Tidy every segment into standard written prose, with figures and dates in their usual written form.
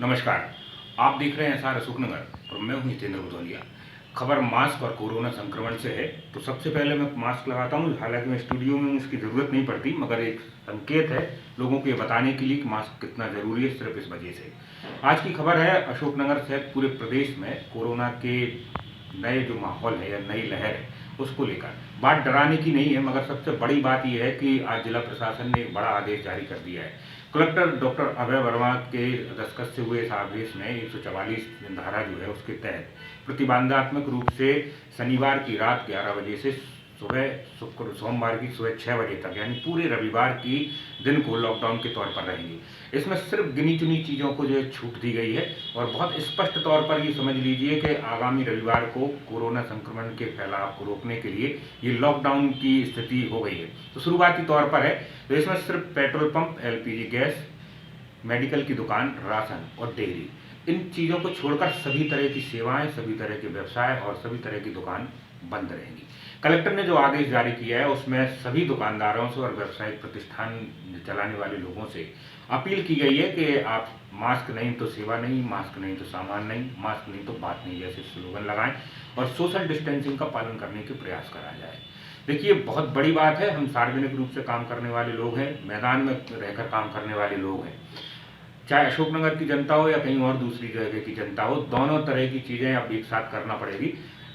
नमस्कार। आप देख रहे हैं एसआर अशोकनगर और मैं हूं जितेंद्र भदौलिया। खबर मास्क और कोरोना संक्रमण से है, तो सबसे पहले मैं मास्क लगाता हूं। हालांकि मैं स्टूडियो में इसकी ज़रूरत नहीं पड़ती, मगर एक संकेत है लोगों को ये बताने के लिए कि मास्क कितना ज़रूरी है, सिर्फ इस वजह से। आज की खबर है अशोकनगर सहित पूरे प्रदेश में कोरोना के नए जो माहौल है या नई लहर है उसको लेकर। बात डराने की नहीं है, मगर सबसे बड़ी बात यह है कि आज जिला प्रशासन ने एक बड़ा आदेश जारी कर दिया है। कलेक्टर डॉक्टर अभय वर्मा के दस्तखत से हुए इस आदेश में 144 धारा जो है उसके तहत प्रतिबंधात्मक रूप से शनिवार की रात 11 बजे से सोमवार की सुबह 6 बजे तक, यानी पूरे रविवार की दिन को लॉकडाउन के तौर पर रहेंगे। इसमें सिर्फ गिनी चुनी चीज़ों को जो है छूट दी गई है और बहुत स्पष्ट तौर पर ये समझ लीजिए कि आगामी रविवार को कोरोना संक्रमण के फैलाव को रोकने के लिए ये लॉकडाउन की स्थिति हो गई है। तो शुरुआती तौर पर है, तो इसमें सिर्फ petrol pump, LPG gas, medical की दुकान, राशन और डेयरी, इन चीज़ों को छोड़कर सभी तरह की सेवाएं, सभी तरह के व्यवसाय और सभी तरह की दुकान बंद रहेंगी। कलेक्टर ने जो आदेश जारी किया है उसमें सभी दुकानदारों से और व्यावसायिक प्रतिष्ठान चलाने वाले लोगों से अपील की गई है कि आप मास्क नहीं तो सेवा नहीं, मास्क नहीं तो सामान नहीं, मास्क नहीं तो बात नहीं जैसे स्लोगन लगाएं और सोशल डिस्टेंसिंग का पालन करने के प्रयास करा जाए। देखिए, बहुत बड़ी बात है, हम सार्वजनिक रूप से काम करने वाले लोग हैं, मैदान में रहकर काम करने वाले लोग हैं। चाहे अशोकनगर की जनता हो या कहीं और दूसरी जगह की जनता हो, दोनों तरह की चीज़ें अब एक साथ करना पड़ेगी।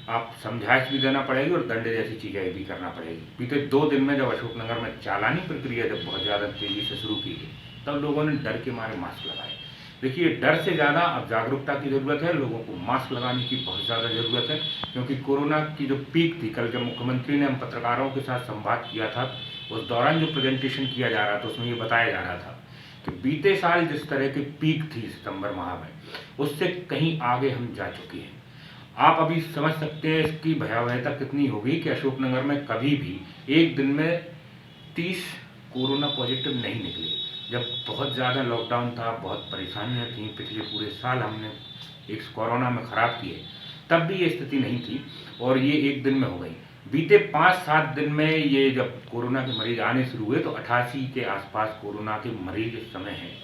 आप समझाइश भी देना पड़ेगी और दंड जैसी चीज़ें भी करना पड़ेगी। बीते 2 दिन में जब अशोकनगर में चालानी प्रक्रिया जब बहुत ज़्यादा तेज़ी से शुरू की गई, तब लोगों ने डर के मारे मास्क लगाए। देखिए, डर से ज़्यादा अब जागरूकता की ज़रूरत है, लोगों को मास्क लगाने की बहुत ज़्यादा ज़रूरत है, क्योंकि कोरोना की जो पीक थी, कल जब मुख्यमंत्री ने हम पत्रकारों के साथ संवाद किया था, उस दौरान जो प्रेजेंटेशन किया जा रहा था उसमें ये बताया जा रहा था कि बीते साल जिस तरह की पीक थी सितंबर माह में, उससे कहीं आगे हम जा चुके हैं। आप अभी समझ सकते हैं इसकी भयावहता कितनी होगी कि अशोकनगर में कभी भी एक दिन में 30 कोरोना पॉजिटिव नहीं निकले। जब बहुत ज़्यादा लॉकडाउन था, बहुत परेशानियां थी, पिछले पूरे साल हमने एक कोरोना में ख़राब किए, तब भी ये स्थिति नहीं थी और ये एक दिन में हो गई। बीते 5-7 दिन में ये जब कोरोना के मरीज आने शुरू हुए तो 88 के आसपास कोरोना के मरीज इस समय हैं।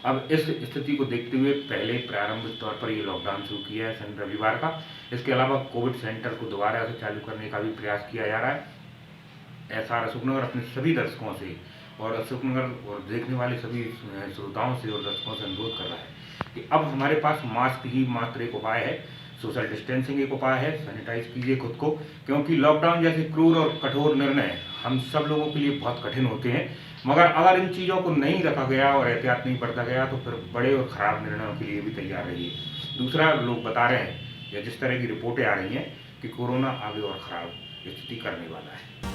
अब इस स्थिति को देखते हुए पहले प्रारंभिक तौर पर ये लॉकडाउन शुरू किया है शनि रविवार का। इसके अलावा कोविड सेंटर को दोबारा से चालू करने का भी प्रयास किया जा रहा है। एसआर अशोकनगर अपने सभी दर्शकों से और अशोकनगर और देखने वाले सभी श्रोताओं से और दर्शकों से अनुरोध कर रहा है कि अब हमारे पास मास्क ही मात्र एक उपाय है, सोशल डिस्टेंसिंग एक उपाय है। सैनिटाइज कीजिए खुद को, क्योंकि लॉकडाउन जैसे क्रूर और कठोर निर्णय हम सब लोगों के लिए बहुत कठिन होते हैं, मगर अगर इन चीज़ों को नहीं रखा गया और एहतियात नहीं बरता गया तो फिर बड़े और ख़राब निर्णयों के लिए भी तैयार रहिए। दूसरा, लोग बता रहे हैं या जिस तरह की रिपोर्टें आ रही हैं कि कोरोना आगे और ख़राब स्थिति करने वाला है।